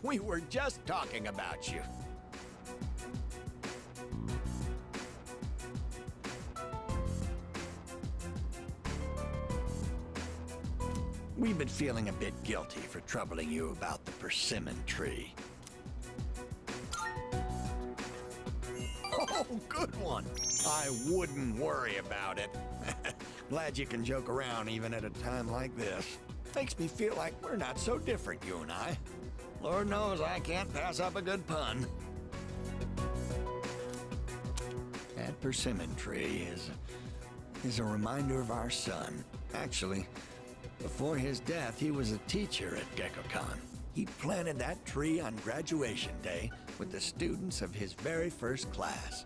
We were just talking about you. We've been feeling a bit guilty for troubling you about the persimmon tree. Oh, good one. I wouldn't worry about it. Glad you can joke around even at a time like this. Makes me feel like we're not so different, you and I. Lord knows I can't pass up a good pun. That persimmon tree is a reminder of our son. Actually, before his death, he was a teacher at GeckoCon. He planted that tree on graduation day with the students of his very first class.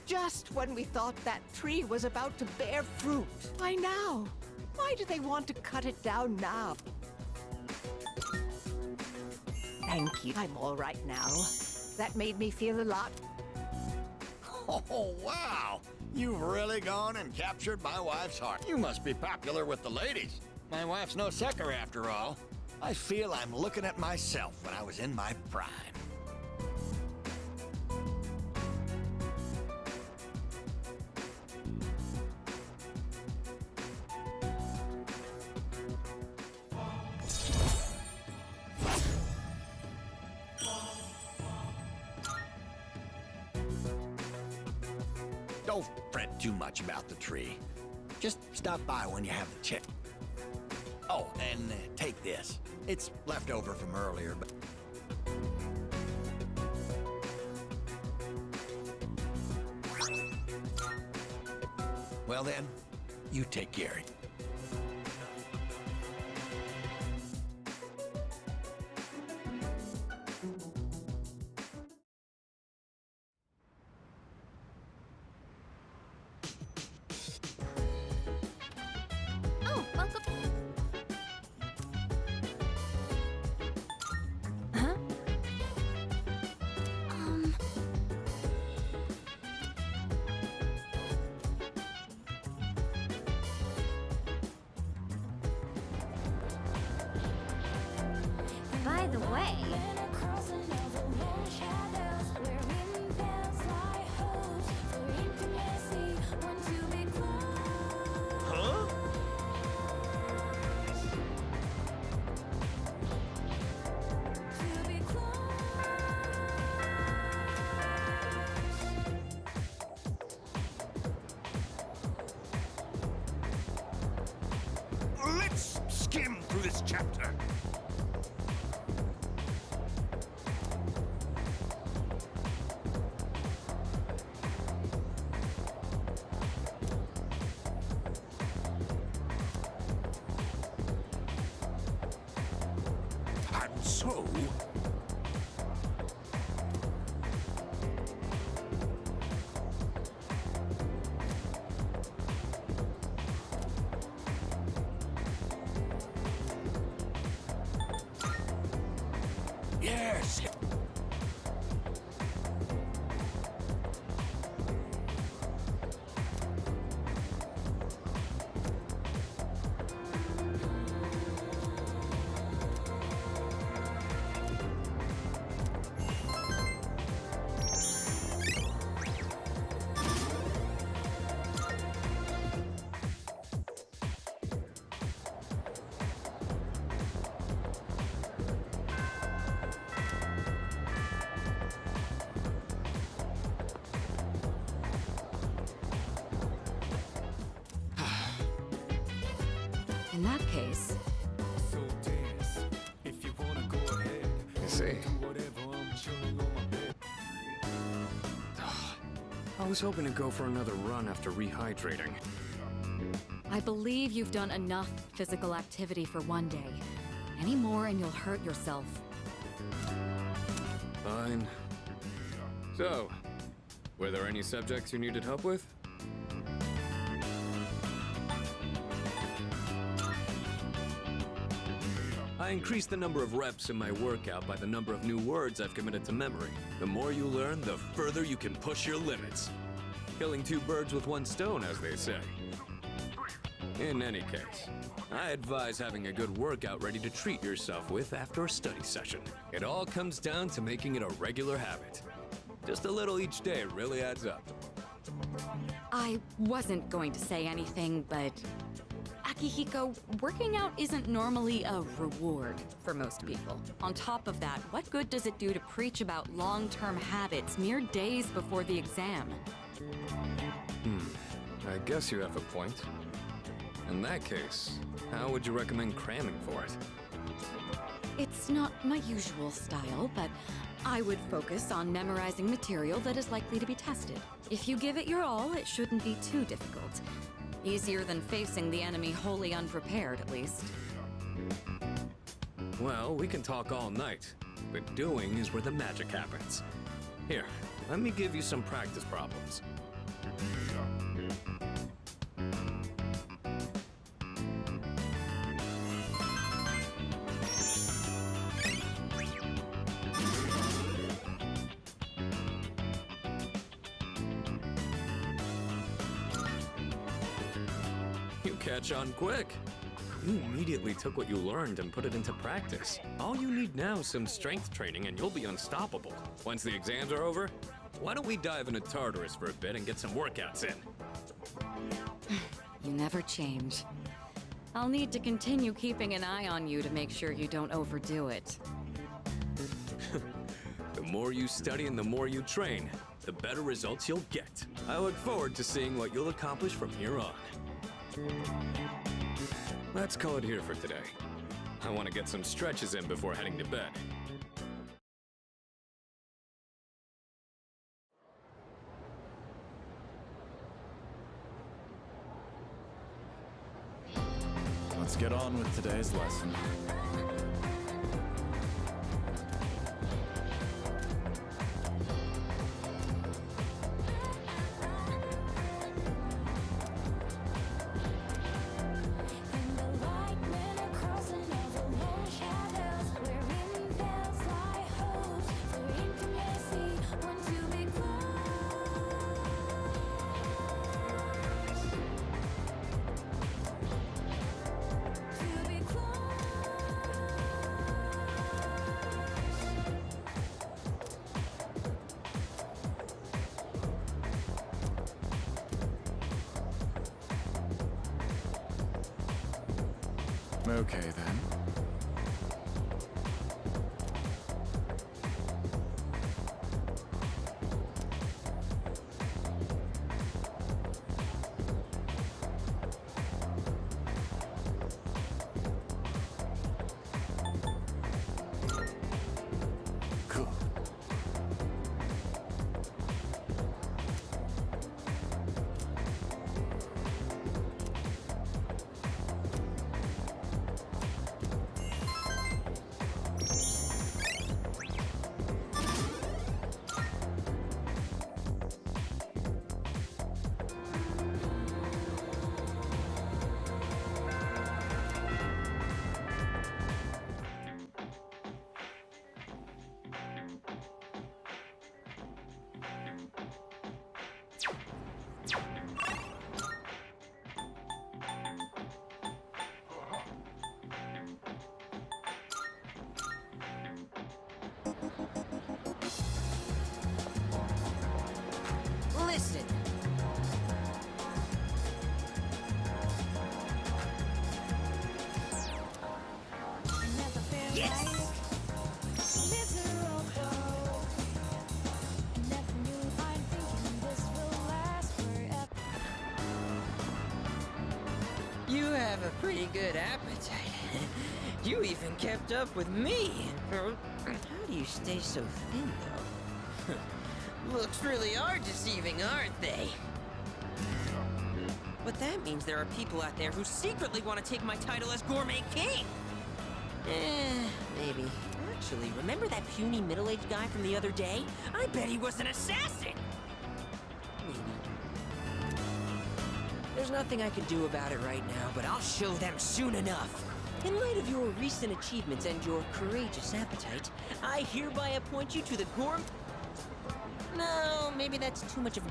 Just when we thought that tree was about to bear fruit. Why now? Why do they want to cut it down now? Thank you. I'm all right now. That made me feel a lot. Oh, wow! You've really gone and captured my wife's heart. You must be popular with the ladies. My wife's no sucker after all. I feel I'm looking at myself when I was in my prime. Don't fret too much about the tree. Just stop by when you have the chance. Oh, and take this. It's left over from earlier, but... Well then, you take care. Oh, welcome. Huh? By the way, Huh? Let's skim through this chapter. And so... Yes! in that case, So dance, if you wanna go ahead. I see. Do whatever, I'm chilling on my bed. I was hoping to go for another run after rehydrating. I believe you've done enough physical activity for one day. Any more and you'll hurt yourself. Fine. So, were there any subjects you needed help with? I increased the number of reps in my workout by the number of new words I've committed to memory. The more you learn, the further you can push your limits. Killing two birds with one stone, as they say. In any case, I advise having a good workout ready to treat yourself with after a study session. It all comes down to making it a regular habit. Just a little each day really adds up. I wasn't going to say anything, but Akihiko, working out isn't normally a reward for most people. On top of that, what good does it do to preach about long-term habits mere days before the exam? I guess you have a point. In that case, how would you recommend cramming for it? It's not my usual style, but I would focus on memorizing material that is likely to be tested. If you give it your all, it shouldn't be too difficult. Easier than facing the enemy wholly unprepared, at least. Well, we can talk all night, but doing is where the magic happens. Here, let me give you some practice problems. You catch on quick. You immediately took what you learned and put it into practice. All you need now is some strength training and you'll be unstoppable. Once the exams are over, why don't we dive into Tartarus for a bit and get some workouts in? You never change. I'll need to continue keeping an eye on you to make sure you don't overdo it. The more you study and the more you train, the better results you'll get. I look forward to seeing what you'll accomplish from here on. Let's call it here for today. I want to get some stretches in before heading to bed. Let's get on with today's lesson. Okay, then. Cool. Listen. Yes! You have a pretty good appetite. You even kept up with me. How do you stay so thin, though? Looks really are deceiving, aren't they? But that means there are people out there who secretly want to take my title as Gourmet King. Maybe. Actually, remember that puny middle-aged guy from the other day? I bet he was an assassin! Maybe. There's nothing I can do about it right now, but I'll show them soon enough. In light of your recent achievements and your courageous appetite, I hereby appoint you to the Gourmet... No, maybe that's too much of a...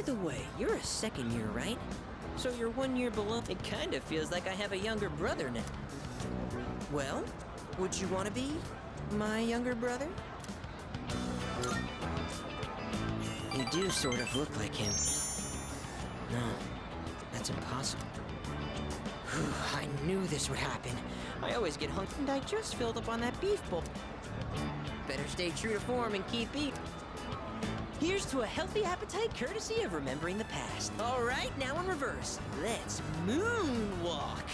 the way, you're a second year, right? So you're 1 year below. It kind of feels like I have a younger brother now. Well, would you want to be my younger brother? You do sort of look like him. No, that's impossible. Whew, I knew this would happen. I always get hungry, and I just filled up on that beef bowl. Better stay true to form and keep eating. Here's to a healthy appetite courtesy of remembering the past. All right, now in reverse. Let's moonwalk.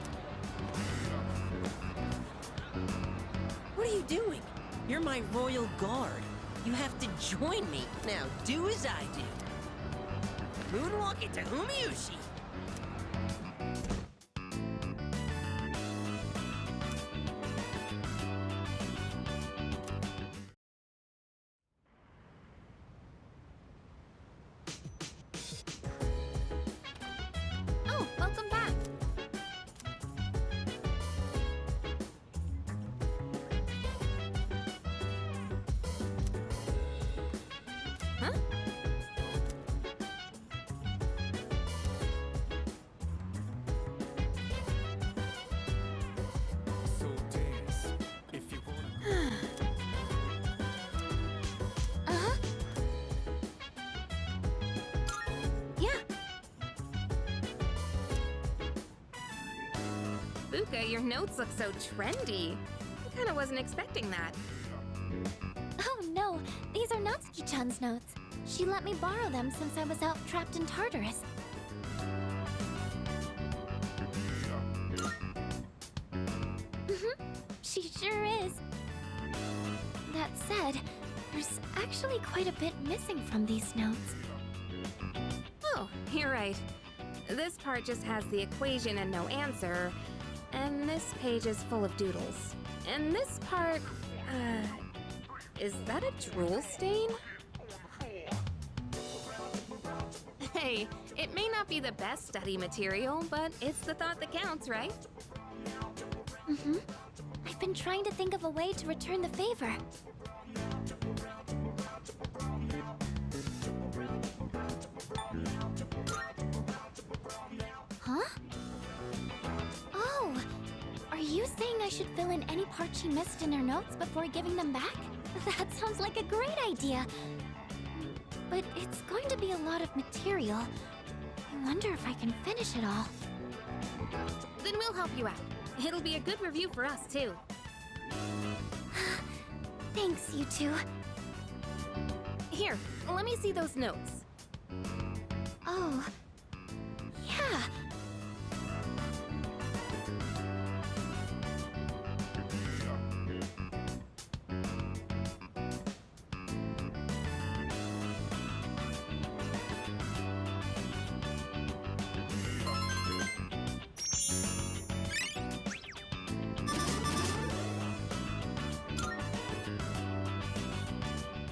What are you doing? You're my royal guard. You have to join me. Now do as I do. Moonwalk into Umiushi. Oh, welcome back. Huh? So dance if you wanna. Uh-huh. Yeah. Fuka, your notes look so trendy. I kinda wasn't expecting that. Oh no, these are Natsuki-chan's notes. She let me borrow them since I was out trapped in Tartarus. She sure is. That said, there's actually quite a bit missing from these notes. Oh, you're right. This part just has the equation and no answer, and this page is full of doodles. And this part, is that a drool stain? Hey, it may not be the best study material, but it's the thought that counts, right? I've been trying to think of a way to return the favor. Huh? Oh, are you saying I should fill in any parts she missed in her notes before giving them back? That sounds like a great idea. But it's going to be a lot of material. I wonder if I can finish it all. Then we'll help you out. It'll be a good review for us, too. Thanks, you two. Here, let me see those notes. Oh, yeah.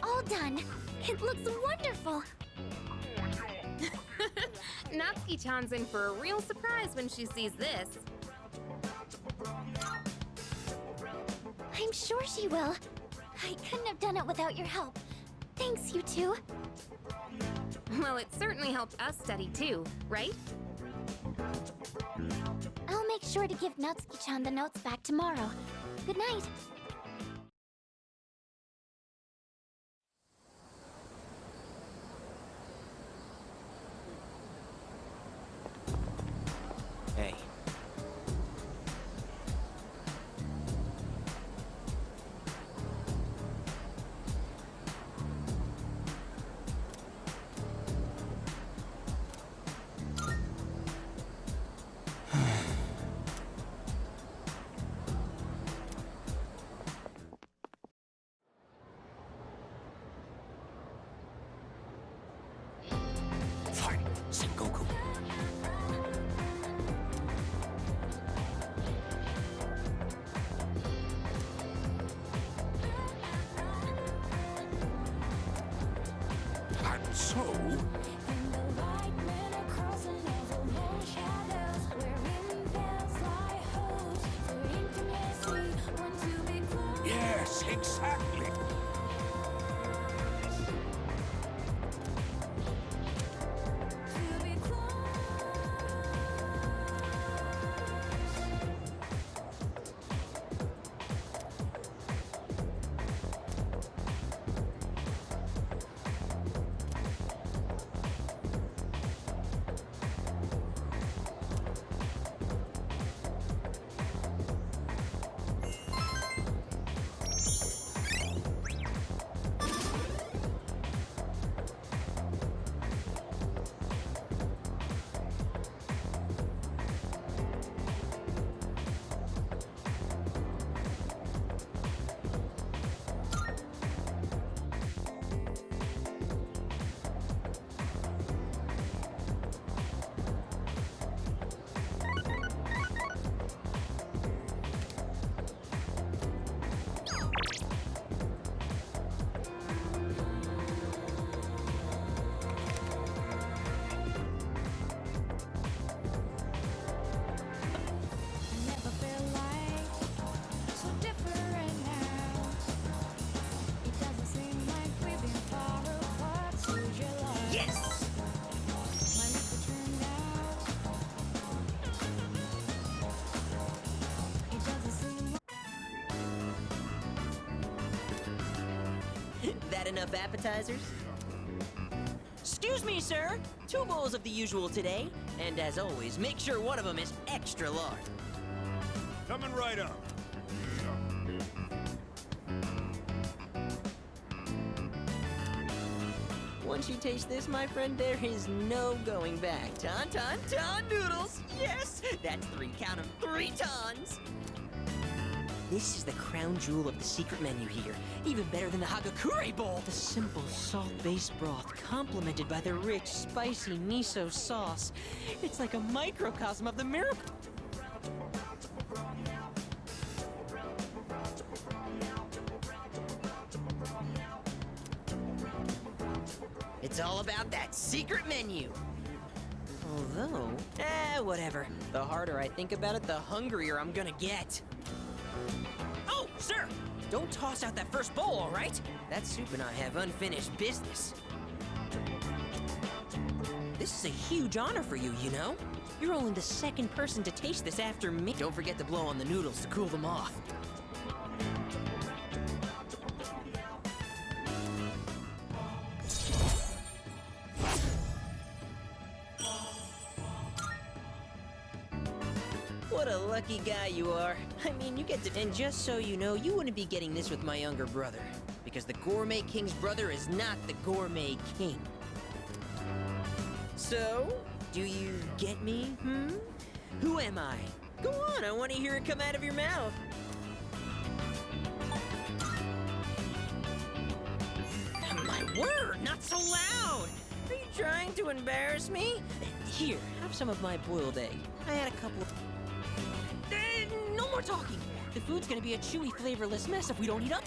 All done. It looks wonderful. Natsuki-chan's in for a real surprise when she sees this. I'm sure she will. I couldn't have done it without your help. Thanks, you two. Well, it certainly helped us study too, right? I'll make sure to give Natsuki-chan the notes back tomorrow. Good night. Hey. Fight, Sengoku. And so, yes, exactly. That enough appetizers? Excuse me, sir. 2 bowls of the usual today. And as always, make sure one of them is extra large. Coming right up. Once you taste this, my friend, there is no going back. Ton noodles! Yes! That's 3, count 'em, 3 tons! This is the crown jewel of the secret menu here. Even better than the Hagakure Bowl. The simple salt-based broth, complemented by the rich, spicy miso sauce. It's like a microcosm of the miracle. It's all about that secret menu. Although, whatever. The harder I think about it, the hungrier I'm gonna get. Oh, sir! Don't toss out that first bowl, all right? That soup and I have unfinished business. This is a huge honor for you, you know? You're only the 2nd person to taste this after me. Don't forget to blow on the noodles to cool them off. What a lucky guy you are. I mean, you get to... And just so you know, you wouldn't be getting this with my younger brother. Because the Gourmet King's brother is not the Gourmet King. So, do you get me, Who am I? Go on, I want to hear it come out of your mouth. My word, not so loud! Are you trying to embarrass me? Here, have some of my boiled egg. I had a couple... No more talking! The food's gonna be a chewy, flavorless mess if we don't eat up.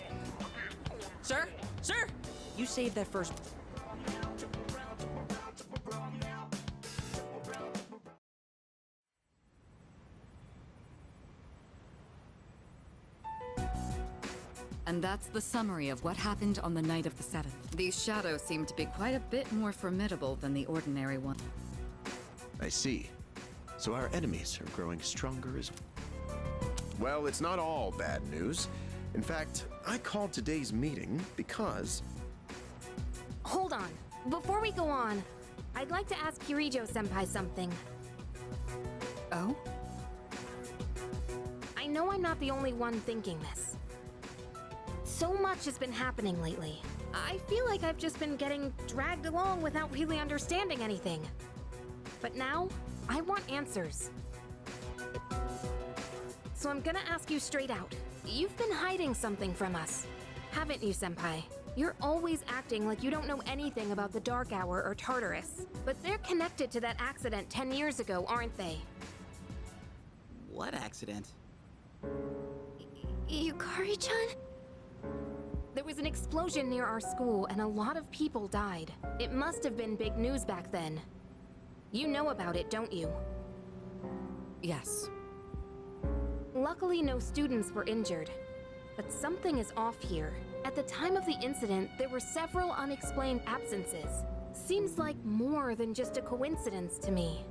Sir? Sir! You save that first... And that's the summary of what happened on the night of the 7th. These shadows seem to be quite a bit more formidable than the ordinary one. I see. So our enemies are growing stronger as well. It's not all bad news. In fact, I called today's meeting because... Hold on. Before we go on, I'd like to ask Kirijo-senpai something. Oh? I know I'm not the only one thinking this. So much has been happening lately. I feel like I've just been getting dragged along without really understanding anything. But now, I want answers. So I'm gonna ask you straight out. You've been hiding something from us, haven't you, Senpai? You're always acting like you don't know anything about the Dark Hour or Tartarus. But they're connected to that accident 10 years ago, aren't they? What accident? Yukari-chan? There was an explosion near our school and a lot of people died. It must have been big news back then. You know about it, don't you? Yes. Luckily, no students were injured. But something is off here. At the time of the incident, there were several unexplained absences. Seems like more than just a coincidence to me.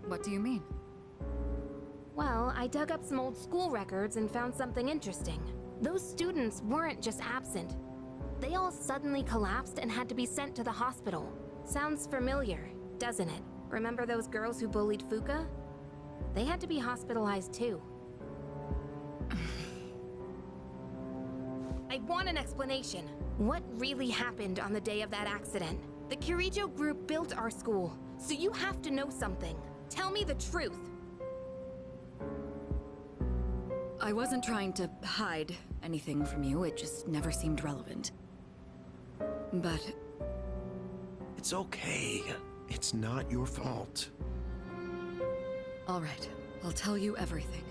What do you mean? Well, I dug up some old school records and found something interesting. Those students weren't just absent. They all suddenly collapsed and had to be sent to the hospital. Sounds familiar, doesn't it? Remember those girls who bullied Fuka? They had to be hospitalized too. I want an explanation. What really happened on the day of that accident? The Kirijo group built our school, so you have to know something. Tell me the truth. I wasn't trying to hide anything from you, it just never seemed relevant. But... It's okay. It's not your fault. all right, I'll tell you everything.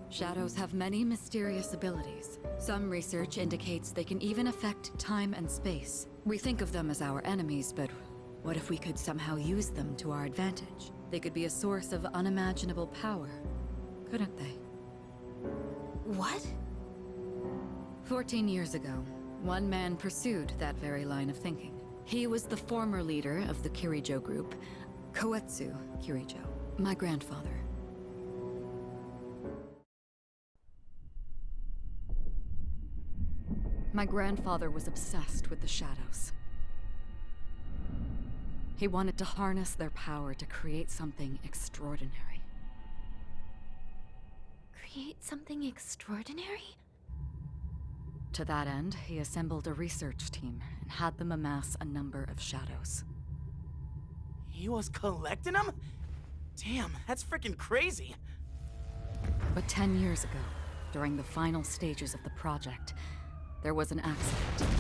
Shadows have many mysterious abilities. Some research indicates they can even affect time and space. We think of them as our enemies, but what if we could somehow use them to our advantage? They could be a source of unimaginable power, couldn't they? What? 14 years ago, one man pursued that very line of thinking. He was the former leader of the Kirijo group, Koetsu Kirijo, my grandfather. My grandfather was obsessed with the shadows. He wanted to harness their power to create something extraordinary. Create something extraordinary? To that end, he assembled a research team and had them amass a number of shadows. He was collecting them? Damn, that's freaking crazy. But 10 years ago, during the final stages of the project, there was an accident,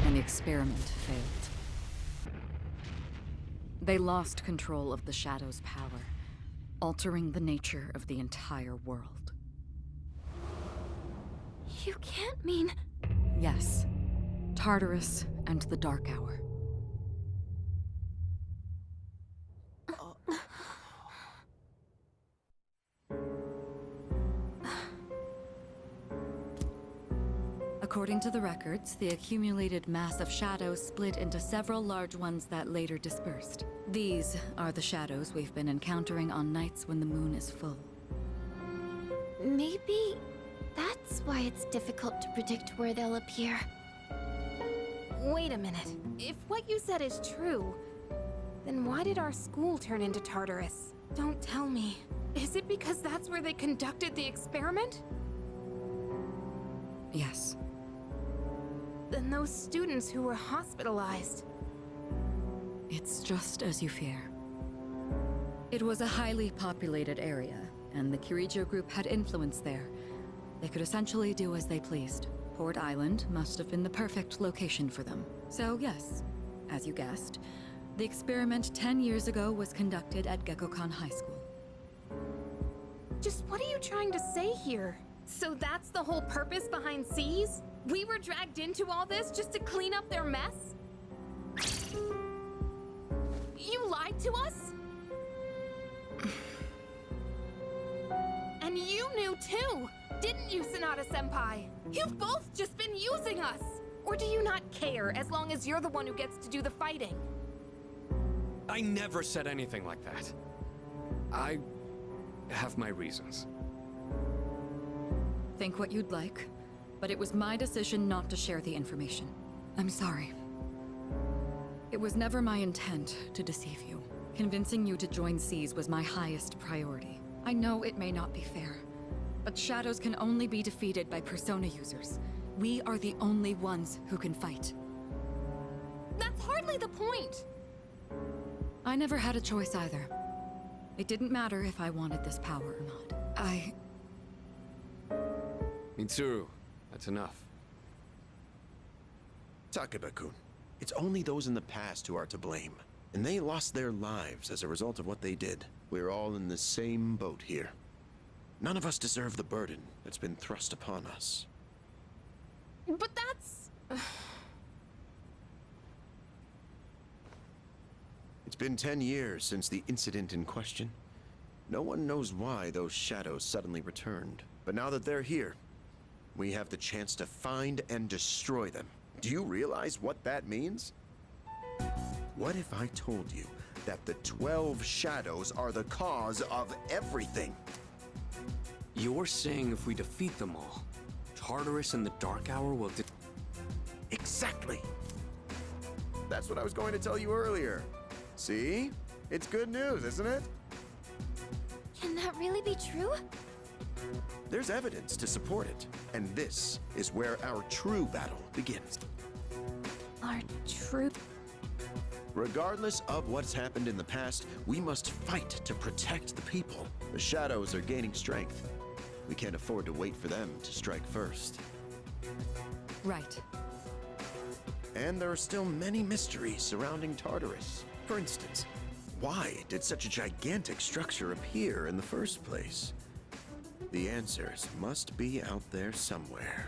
and the experiment failed. They lost control of the Shadow's power, altering the nature of the entire world. You can't mean... Yes, Tartarus and the Dark Hour. According to the records, the accumulated mass of shadows split into several large ones that later dispersed. These are the shadows we've been encountering on nights when the moon is full. Maybe that's why it's difficult to predict where they'll appear. Wait a minute. If what you said is true, then why did our school turn into Tartarus? Don't tell me. Is it because that's where they conducted the experiment? Yes. Then those students who were hospitalized... It's just as you fear. It was a highly populated area, and the Kirijo group had influence there. They could essentially do as they pleased. Port Island must have been the perfect location for them. So yes, as you guessed, the experiment 10 years ago was conducted at Gekkoukan High School. Just what are you trying to say here? So that's the whole purpose behind Seas? We were dragged into all this just to clean up their mess? You lied to us? And you knew too, didn't you, Sanada-senpai? You've both just been using us! Or do you not care as long as you're the one who gets to do the fighting? I never said anything like that. I have my reasons. Think what you'd like, but it was my decision not to share the information. I'm sorry. It was never my intent to deceive you. Convincing you to join Seas was my highest priority. I know it may not be fair, but shadows can only be defeated by Persona users. We are the only ones who can fight. That's hardly the point! I never had a choice either. It didn't matter if I wanted this power or not. Mitsuru, that's enough. Takeba-kun, it's only those in the past who are to blame. And they lost their lives as a result of what they did. We're all in the same boat here. None of us deserve the burden that's been thrust upon us. But that's... It's been 10 years since the incident in question. No one knows why those shadows suddenly returned. But now that they're here, we have the chance to find and destroy them. Do you realize what that means? What if I told you that the 12 shadows are the cause of everything? You're saying if we defeat them all, Tartarus and the Dark Hour will Exactly! That's what I was going to tell you earlier. See? It's good news, isn't it? Can that really be true? There's evidence to support it, and this is where our true battle begins. Our true... Regardless of what's happened in the past, we must fight to protect the people. The shadows are gaining strength. We can't afford to wait for them to strike first. Right. And there are still many mysteries surrounding Tartarus. For instance, why did such a gigantic structure appear in the first place? The answers must be out there somewhere.